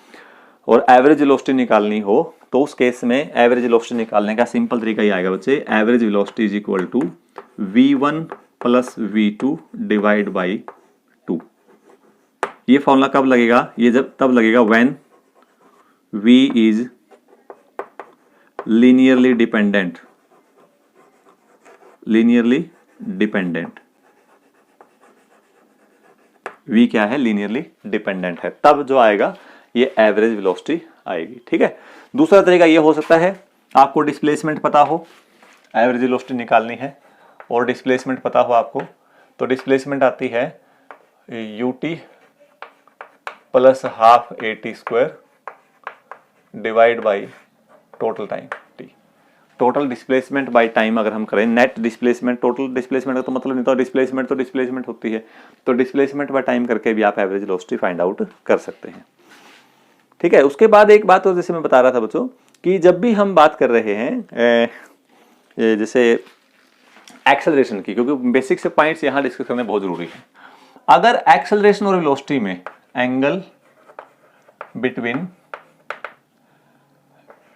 और एवरेज वेलोसिटी निकालनी हो तो उस केस में एवरेज वेलोसिटी निकालने का सिंपल तरीका ही आएगा बच्चे, average velocity is equal to v1 plus v2 divide by 2। ये फॉर्मूला कब लगेगा, ये जब तब लगेगा when v is linearly dependent, linearly dependent, v क्या है, लीनियरली डिपेंडेंट है, तब जो आएगा ये एवरेज वेलोसिटी आएगी। ठीक है। दूसरा तरीका ये हो सकता है, आपको डिस्प्लेसमेंट पता हो, एवरेज वेलोसिटी निकालनी है और डिस्प्लेसमेंट पता हो आपको, तो डिस्प्लेसमेंट आती है ut plus half A T square divide by total time T. Total displacement by time अगर हम करें, नेट डिस्प्लेसमेंट, टोटल डिस्प्लेसमेंट का तो मतलब नहीं था, डिस्प्लेसमेंट तो डिस्प्लेसमेंट होती है, तो डिस्प्लेसमेंट बाय टाइम करके भी आप एवरेज वेलोसिटी फाइंड आउट कर सकते हैं। ठीक है। उसके बाद एक बात और जैसे मैं बता रहा था बच्चों कि जब भी हम बात कर रहे हैं जैसे एक्सेलरेशन की, क्योंकि बेसिक से पॉइंट्स यहाँ डिस्कस करने बहुत जरूरी है। अगर एक्सेलरेशन और वेलोसिटी में angle between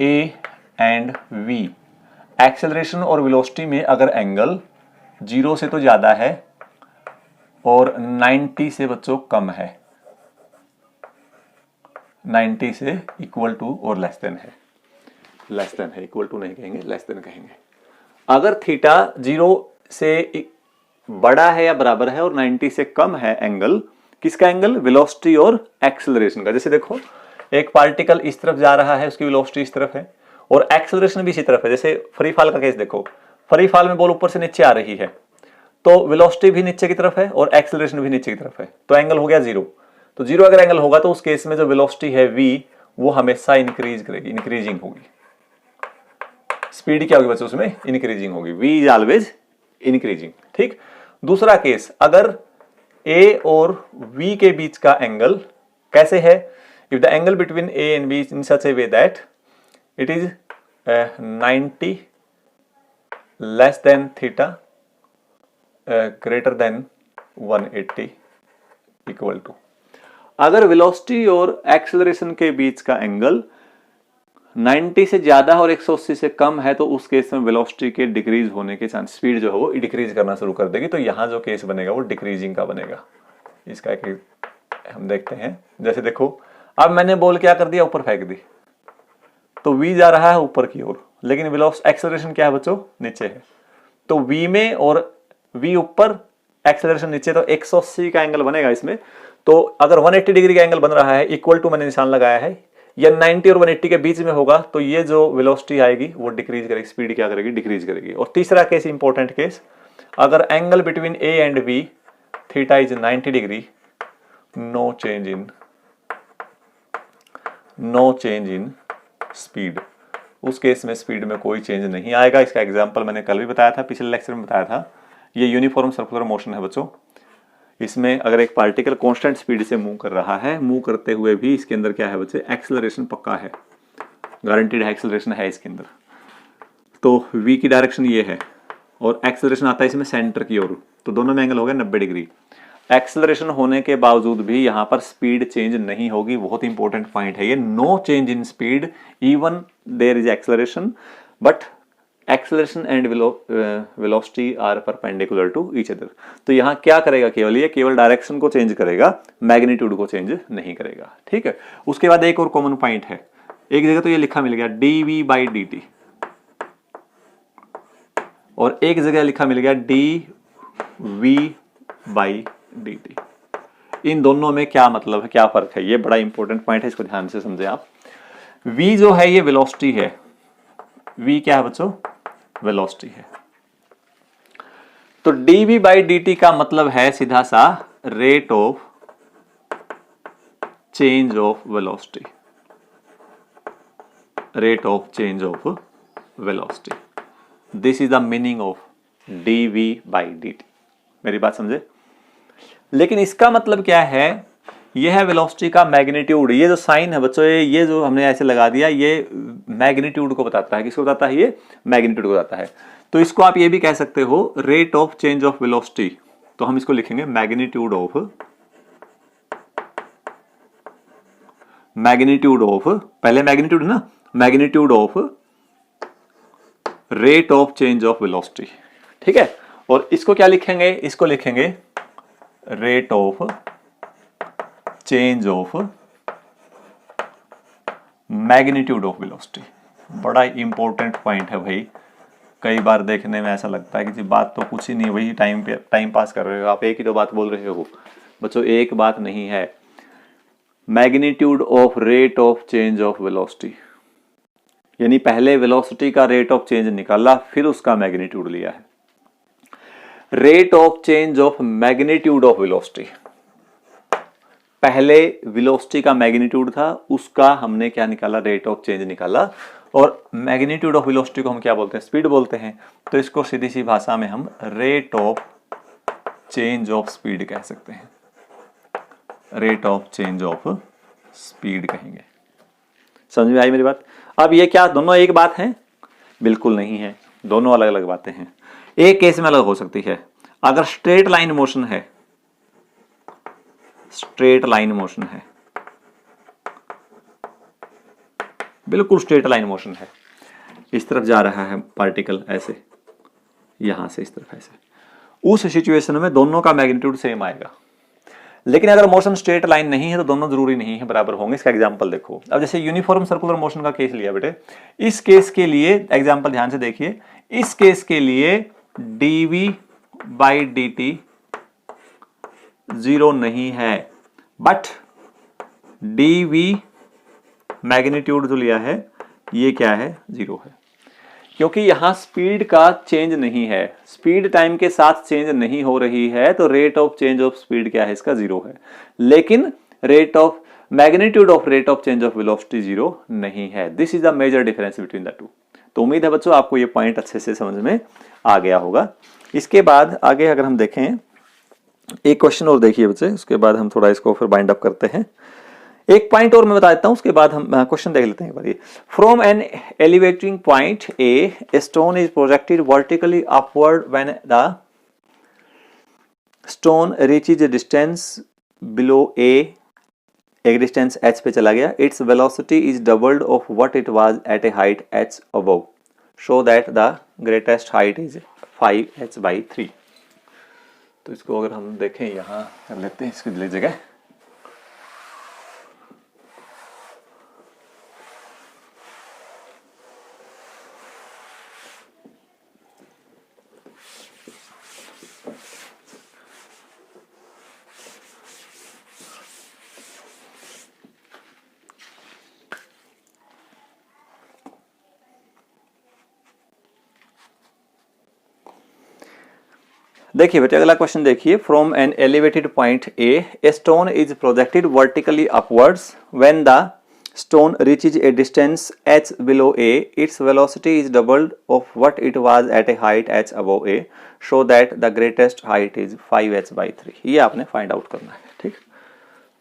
a and v, acceleration और वेलोसिटी में अगर एंगल 0 से तो ज्यादा है और 90 से बच्चों कम है, 90 से इक्वल टू और लेस देन है, लेस देन है, इक्वल टू नहीं कहेंगे, लेस देन कहेंगे। अगर थीटा 0 से बड़ा है या बराबर है और 90 से कम है एंगल, किसका एंगल, वेलोसिटी और एक्सेलरेशन का। जैसे देखो एक पार्टिकल इस तरफ जा रहा है, उसकी वेलोसिटी इस तरफ है और एक्सेलरेशन भी इसी तरफ है। जैसे फ्री फॉल का केस देखो, फ्री फॉल में बॉल ऊपर से नीचे आ रही है तो वेलोसिटी भी नीचे की तरफ है और एक्सेलरेशन भी नीचे की तरफ है, तो एंगल हो गया 0। तो 0 अगर एंगल होगा तो उस केस में जो वेलोसिटी है v वो हमेशा इंक्रीज करेगी, इंक्रीजिंग होगी। स्पीड क्या होगी बच्चों उसमें, इंक्रीजिंग होगी, v इज ऑलवेज इंक्रीजिंग। ठीक। दूसरा केस, अगर a और v के बीच का एंगल कैसे है, if the angle between a and v in such a way that it is 90 less than theta greater than 180 equal to, अगर वेलोसिटी और एक्सेलरेशन के बीच का एंगल 90 से ज्यादा और 180 से कम है तो उस केस में वेलोसिटी के डिक्रीज होने के चांस, स्पीड जो है वो डिक्रीज करना शुरू कर देगी, तो यहां जो केस बनेगा वो डिक्रीजिंग का बनेगा। इसका एक हम देखते हैं, जैसे देखो अब मैंने बॉल क्या कर दिया, ऊपर फेंक दी, तो v जा रहा है ऊपर की ओर, लेकिन वेलोसिटी एक्सेलरेशन क्या है बच्चों, नीचे है, तो v में और v ऊपर एक्सेलरेशन नीचे, तो 180 का एंगल बनेगा इसमें। तो अगर 180 डिग्री का एंगल बन रहा है, इक्वल टू मैंने निशान लगाया है, या 90 और 180 के बीच में होगा, तो ये जो वेलोसिटी आएगी वो डिक्रीज करेगी, स्पीड क्या करेगी, डिक्रीज करेगी। और तीसरा केस इंपॉर्टेंट केस, अगर angle between a and v theta is 90 degree, no change in speed, उस केस में स्पीड में कोई चेंज नहीं आएगा। इसका एग्जांपल मैंने कल भी बताया था, पिछले लेक्चर में बताया था। ये यूनिफॉर्म सर्कुलर मोशन है बच्चों, इसमें अगर एक पार्टिकल कांस्टेंट स्पीड से मूव कर रहा है, मूव करते हुए भी इसके अंदर क्या है बच्चे, एक्सेलरेशन पक्का है, गारंटीड एक्सेलरेशन है इसके अंदर, तो v की डायरेक्शन ये है और एक्सेलरेशन आता है इसमें सेंटर की ओर, तो दोनों में एंगल हो गया 90 डिग्री। एक्सेलरेशन होने के बावजूद भी यहाँ पर स्पीड चेंज नहीं होगी, बहुत इंपॉर्टेंट पॉइंट है ये, no change in speed even there is acceleration, but acceleration and velocity are perpendicular to each other. तो यहाँ क्या करेगा, केवल ये केवल डायरेक्शन को चेंज करेगा, मैग्नीट्यूड को चेंज नहीं करेगा। ठीक है। उसके बाद एक और कॉमन पॉइंट है, एक जगह तो ये लिखा मिल गया dv बाई dt, और एक जगह लिखा मिल गया dv बाई dt। इन दोनों में क्या मतलब है, क्या फर्क है, ये बड़ा इंपॉर्टेंट पॉइंट है, इसको ध्यान से समझे आप। v जो है ये वेलोसिटी है, v क्या है बच्चों, वेलोसिटी है, तो dv बाई dt का मतलब है सीधा सा rate of change of velocity, rate of change of velocity, this is the meaning of dv/dt। मेरी बात समझे? लेकिन इसका मतलब क्या है, यह है वेलोसिटी का मैग्नीट्यूड। ये जो साइन है बच्चों, ये जो हमने ऐसे लगा दिया, ये मैग्नीट्यूड को बताता है। किसको बताता है? ये मैग्नीट्यूड को बताता है। तो इसको आप ये भी कह सकते हो rate of change of velocity. तो हम इसको लिखेंगे मैग्नीट्यूड ऑफ पहले मैग्नीट्यूड ना, magnitude of rate of change of velocity. ठीक है, और इसको क्या लिखेंगे? इसको लिखेंगे rate of change of magnitude of velocity. बड़ा इंपॉर्टेंट पॉइंट है भाई। कई बार देखने में ऐसा लगता है कि जी बात तो कुछ ही नहीं, वही टाइम पास कर रहे हो आप, एक ही तो बात बोल रहे हो। बच्चों एक बात नहीं है, magnitude of rate of change of velocity, यानी पहले वेलोसिटी का रेट ऑफ चेंज निकाला, फिर उसका मैग्नीट्यूड लिया है। Rate of change of magnitude of velocity, पहले वेलोसिटी का मैग्नीट्यूड था, उसका हमने क्या निकाला? रेट ऑफ चेंज निकाला। और मैग्नीट्यूड ऑफ वेलोसिटी को हम क्या बोलते हैं? स्पीड बोलते हैं। तो इसको सीधी सी भाषा में हम rate of change of speed कह सकते हैं। Rate of change of speed कहेंगे। समझ में आई मेरी बात? अब ये क्या दोनों एक बात है? बिल्कुल नहीं है, दोनों अलग अलग बातें हैं। एक केस में अलग हो सकती है, अगर स्ट्रेट लाइन मोशन है, स्ट्रेट लाइन मोशन है, बिल्कुल स्ट्रेट लाइन मोशन है, इस तरफ जा रहा है पार्टिकल ऐसे, यहां से इस तरफ ऐसे, उस सिचुएशन में दोनों का मैग्नीट्यूड सेम आएगा। लेकिन अगर मोशन स्ट्रेट लाइन नहीं है तो दोनों जरूरी नहीं है बराबर होंगे। इसका एग्जांपल देखो, अब जैसे यूनिफॉर्म सर्कुलर मोशन का केस लिया बेटे, इस केस के लिए एग्जांपल ध्यान से देखिए, इस केस के लिए dv/dt 0 नहीं है, बट dv मैग्नीट्यूड जो लिया है ये क्या है? 0 है, क्योंकि यहां स्पीड का चेंज नहीं है, स्पीड टाइम के साथ चेंज नहीं हो रही है, तो rate of change of speed क्या है? इसका 0 है। लेकिन rate of magnitude of rate of change of velocity 0 नहीं है। This is the major difference between the two. तो उम्मीद है बच्चों आपको ये पॉइंट अच्छे से समझ में आ गया होगा। इसके बाद आगे अगर हम देखें, एक क्वेश्चन और देखिए बच्चे, उसके बाद हम थोड़ा इसको फिर बाइंड अप करते हैं। एक पॉइंट और मैं बता देता हूं, उसके बाद हम क्वेश्चन देख लेते हैं। From an elevating point a stone is projected vertically upward when the stone reaches distance below A, एक डिस्टेंस h पे चला गया, its velocity is doubled of what it was at a height h above, show that the greatest height is 5h/3। तो इसको अगर हम देखें, यहां कर लेते हैं इसकी जगह, देखिए बेटे अगला क्वेश्चन देखिए, from an elevated point a stone is projected vertically upwards when the stone reaches a distance h below a, its velocity is doubled of what it was at a height h above a, show that the greatest height is 5h/3। ये आपने find out करना है। ठीक,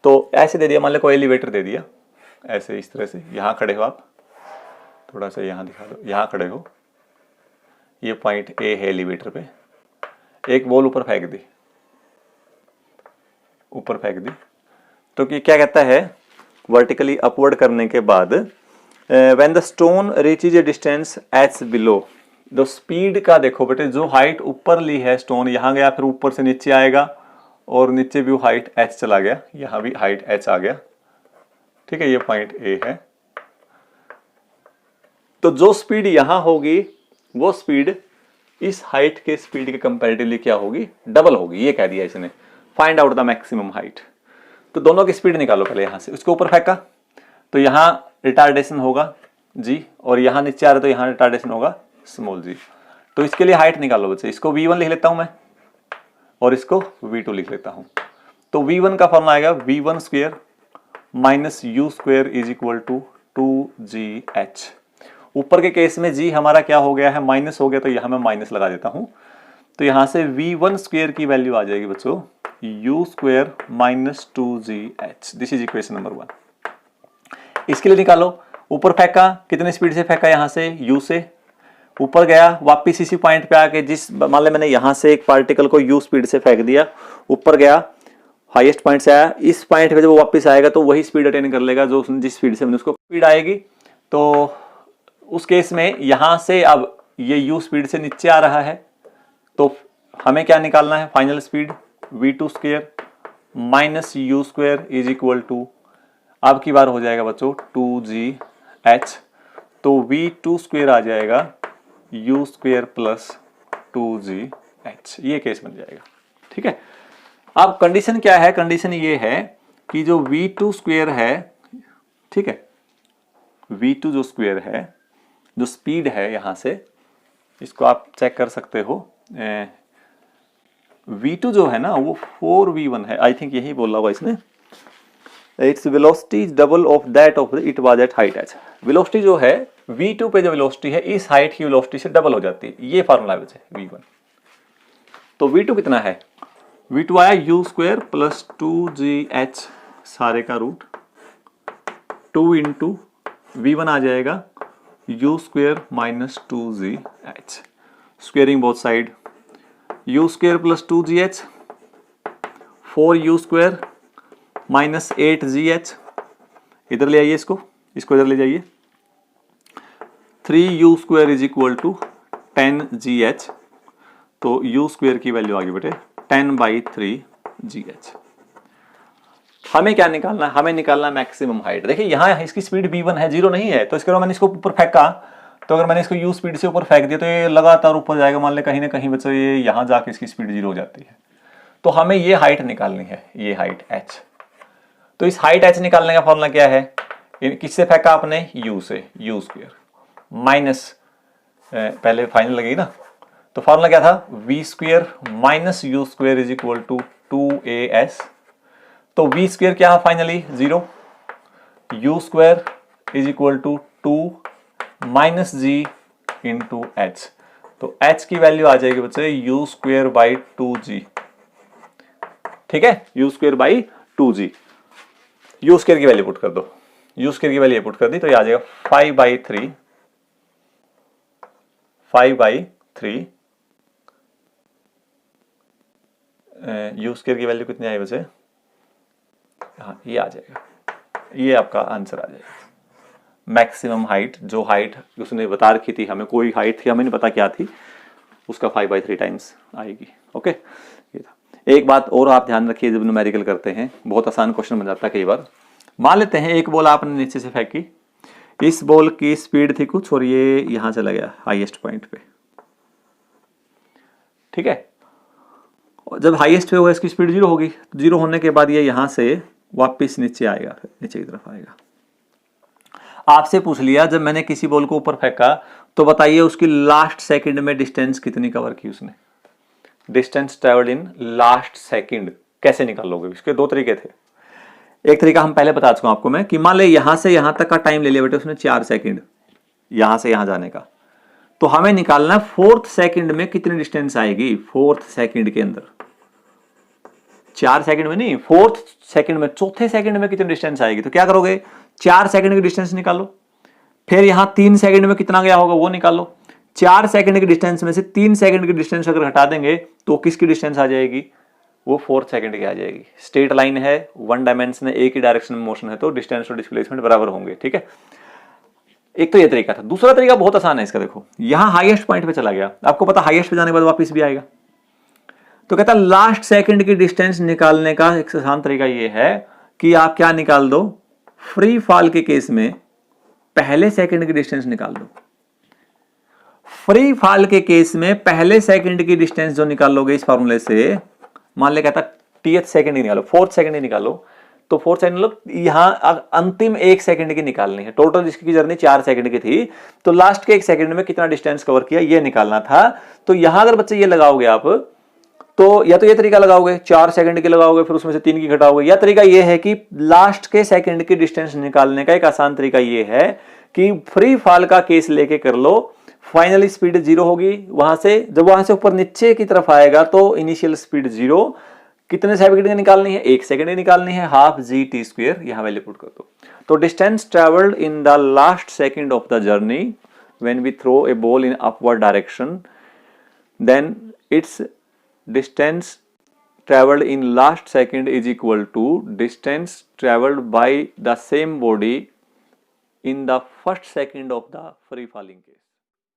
तो ऐसे दे दिया, मान लो कोई एलिवेटर दे दिया ऐसे, इस तरह से, यहाँ खड़े हो आप, थोड़ा सा यहाँ दिखा दो, यहाँ खड़े हो, ये पॉइंट ए है एलिवेटर पे, एक बॉल ऊपर फेंक दी, ऊपर फेंक दी, तो क्या कहता है? वर्टिकली अपवर्ड करने के बाद when the stone reaches a distance h below, जो स्पीड का देखो बेटे, जो हाइट ऊपर ली है स्टोन, यहां गया, फिर ऊपर से नीचे आएगा, और नीचे भी हाइट h चला गया, यहां भी हाइट h आ गया। ठीक है, ये पॉइंट A है। तो जो स्पीड यहां होगी वो स्पीड इस हाइट के स्पीड के कंपैरेटिवली क्या होगी? डबल होगी। ये कह दिया इसने, find out the maximum height. तो दोनों की स्पीड निकालो पहले। यहां से उसके ऊपर फेंका तो यहां रिटार्डेशन होगा जी, और यहां नीचे आ रहा तो यहां रिटार्डेशन होगा स्मॉल जी। तो इसके लिए हाइट निकालो बच्चे। इसको v1 लिख लेता हूं मैं, और इसको v2 लिख लेता हूं। तो v1 का फॉर्मूला आएगा v1 square minus u square is equal to 2gh। ऊपर के केस में g हमारा क्या हो गया है? माइनस हो गया, तो यहां मैं माइनस लगा देता हूं। तो यहां से v1 स्क्वायर की वैल्यू आ जाएगी बच्चों u square minus 2gh। This is equation number 1। इसके लिए निकालो, ऊपर फेंका, कितने स्पीड से फेंका, यहां से u से ऊपर गया, वापिस इसी पॉइंट पे आके, जिस मान लो मैंने यहां से एक पार्टिकल को u स्पीड से फेंक दिया, ऊपर गया, हाईएस्ट पॉइंट से आया, इस पॉइंट पे जब वो वापस आएगा तो वही स्पीड अटेन कर लेगा जो जिस स्पीड से मैंने उसको स्पीड आएगी। तो उस केस में यहां से अब ये u स्पीड से नीचे आ रहा है, तो हमें क्या निकालना है, final speed v2 square minus u square is equal to, अब की बार हो जाएगा बच्चों 2gh, तो v2 स्क्वायर आ जाएगा u स्क्वायर प्लस 2gh, ये केस बन जाएगा। ठीक है, अब कंडीशन क्या है, कंडीशन ये है कि जो v2 स्क्वायर है, ठीक है, v2 जो स्क्वायर है, जो स्पीड है यहां से, इसको आप चेक कर सकते हो, v2 जो है ना वो 4v1 है, आई थिंक यही बोला हुआ इसने, it's velocity is double of that of it was eight height H. Velocity जो है v2 पे जो वेलोसिटी है इस हाइट की वेलोसिटी से डबल हो जाती है, ये फार्मूला है v1। तो v2 कितना है, v2 आया u स्क्वायर प्लस 2gh सारे का रूट 2 इंटू v1 आ जाएगा u square minus 2gh, squaring both side, u square plus 2gh 4u square minus 8gh, इधर ले आइए इसको इधर ले जाइए, 3u square is equal to 10gh, तो u स्क्वायर की वैल्यू आ गई बेटे 10/3gh। हमें क्या निकालना है, हमें निकालना मैक्सिमम हाइट। देखिए यहाँ इसकी स्पीड v1 है, 0 नहीं है, तो इसके बाद मैंने इसको ऊपर फेंका, तो अगर मैंने इसको u स्पीड से ऊपर फेंक दिया तो ये लगातार ऊपर जाएगा, मान ले कहीं ना कहीं बच्चों ये यहाँ जाके इसकी स्पीड 0 हो जाती है। तो हमें ये हाइट निकालनी है, ये हाइट h। तो इस हाइट h निकालने का फॉर्मूला क्या है, किससे फेंका आपने, u से, u स्क्वायर माइनस, पहले फाइनल लगेगी ना, तो फॉर्मूला क्या था, v square minus u square is equal to 2as। तो v स्क्वायर क्या है finally 0, u square is equal to 2 minus g into h, तो h की वैल्यू आ जाएगी बच्चे u स्क्वायर बाई 2g। ठीक है, u square by 2g, u square की वैल्यू पुट कर दो, u स्क्वायर की वैल्यू पुट कर दी तो ये आ जाएगा 5/3 u स्क्वायर की वैल्यू कितनी आई वैसे, हाँ ये आ जाएगा, ये आपका आंसर आ जाएगा। मैक्सिमम हाइट, जो हाइट उसने बता रखी थी हमें, कोई हाइट थी हमें नहीं पता क्या थी, उसका 5/3 टाइम्स आएगी। ओके, ये था। एक बात और आप ध्यान रखिए, जब न्यूमेरिकल करते हैं बहुत आसान क्वेश्चन बन जाता है कई बार। मान लेते हैं एक बॉल आपने नीचे से फेंकी, इस बॉल की स्पीड थी कुछ और ये यहां चला गया हाईएस्ट पॉइंट पे, ठीक है, जब हाईएस्ट पे होगा इसकी स्पीड 0 होगी, 0 होने के बाद ये यहां से वापस नीचे आएगा, फिर नीचे की तरफ आएगा। आपसे पूछ लिया जब मैंने किसी बॉल को ऊपर फेंका तो बताइए उसकी लास्ट सेकंड में डिस्टेंस कितनी कवर की उसने, distance travelled in last second कैसे निकाल लोगे, इसके दो तरीके थे। एक तरीका हम पहले बता चुका हूं आपको मैं कि मान ले यहां से यहां तक का टाइम ले लिया बेटे उसने 4 सेकंड यहां से यहां जाने का, तो हमें निकालना 4th सेकंड में कितनी डिस्टेंस आएगी, 4th सेकंड के अंदर, 4 सेकंड में नहीं, 4th सेकंड में, चौथे सेकंड में कितनी डिस्टेंस आएगी। तो क्या करोगे, 4 सेकंड की डिस्टेंस निकालो, फिर यहां 3 सेकंड में कितना गया होगा वो निकालो, 4 सेकंड की डिस्टेंस में से 3 सेकंड की डिस्टेंस अगर हटा देंगे तो किसकी डिस्टेंस आ जाएगी, वो 4th सेकंड की आ जाएगी। स्ट्रेट लाइन है, 1 डायमेंशन है, एक ही डायरेक्शन में मोशन है, तो डिस्टेंस और डिस्प्लेसमेंट बराबर होंगे। ठीक है, एक तो ये तरीका था। दूसरा तरीका बहुत आसान है इसका, देखो यहां हाईएस्ट पॉइंट पे चला गया, आपको पता हाईएस्ट पे जाने के बाद वापस भी आएगा, तो कहता लास्ट सेकंड की डिस्टेंस निकालने का एक आसान तरीका ये है कि आप क्या निकाल दो, फ्री फॉल के केस में पहले सेकंड की डिस्टेंस निकाल दो। फ्री फॉल के केस में पहले सेकंड की डिस्टेंस जो निकाल लोगे इस फॉर्मूले से, मान ले कहता 10th सेकंड ही निकालो, 4th सेकंड ही निकालो, तो 4th सेकंड मतलब यहां अंतिम 1 सेकंड की निकालनी है। टोटल जिसकी जर्नी 4 सेकंड की थी, तो लास्ट के 1 सेकंड में कितना डिस्टेंस कवर किया ये निकालना था। तो यहां अगर बच्चे ये लगाओगे आप, तो या तो ये तरीका लगाओगे 4 सेकंड की लगाओगे, फिर उसमें से 3 की घटाओगे, या तरीका ये है कि लास्ट के सेकंड की डिस्टेंस निकालने का एक आसान तरीका ये है कि फ्री फॉल का केस लेके कर लो, फाइनली स्पीड 0 होगी। वहां से जब वहां से ऊपर नीचे की तरफ आएगा तो इनिशियल स्पीड 0, कितने सेकंड निकालनी है, 1 सेकंड निकालनी है, हाफ जी टी स्क्वायर यहां वैल्यू पुट कर दो। तो distance travelled in the last second of the journey when we throw a ball in upward direction, then it's distance traveled in last second is equal to distance traveled by the same body in the first second of the free falling case.